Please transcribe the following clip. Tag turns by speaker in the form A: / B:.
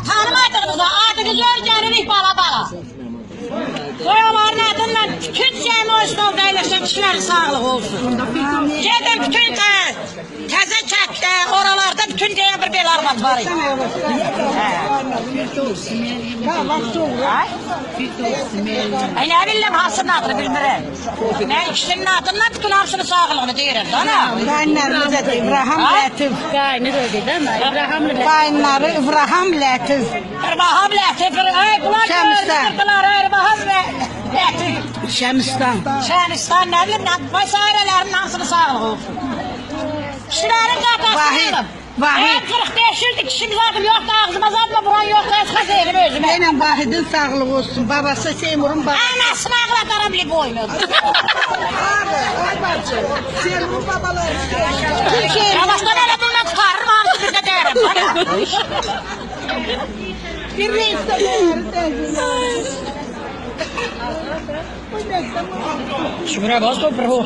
A: Tanımadığınızda adınızı öğrenirik bala. Soyaların adından bütün cəmi o stolda eləşən kişilərin sağlığı olsun. Gedin bütün təzə kətdə, oralarda bütün deyən bir belə arvad var idi. Ay nə biləm, hansının adını bilmirəm. Mən ikisinin adından bütün hamısının sağlığını deyirəm.
B: Qaynlarımız da İbrahim Lətif.
C: Qaynı öyle değil mi? İbrahim Lətif.
B: Qaynları İbrahim Lətif.
A: İbrahim Lətif. Ay bunlar gördürdülər. İbrahim Lətif.
B: Şəmistan.
A: Şənistan nə bilim, vesairələrin hamısının sağlığı olsun. Kişilərin qatasını
B: Vahid.
A: 45 ildir kişimiz adım yoxdur, ağzıma zadla vuran yoxdur, esxaz elim özümə.
B: Benim Vahid'in sağlığı olsun. Babası Seymur'un babası.
A: Anasını ağlataram bir boynuzu.
B: Ay bacı. Seymur'un babaları.
A: Yavaştan elə bilmə tutarırım, hamısı bir də deyirəm.
B: Bir reis de
A: Şükür bas toprağı.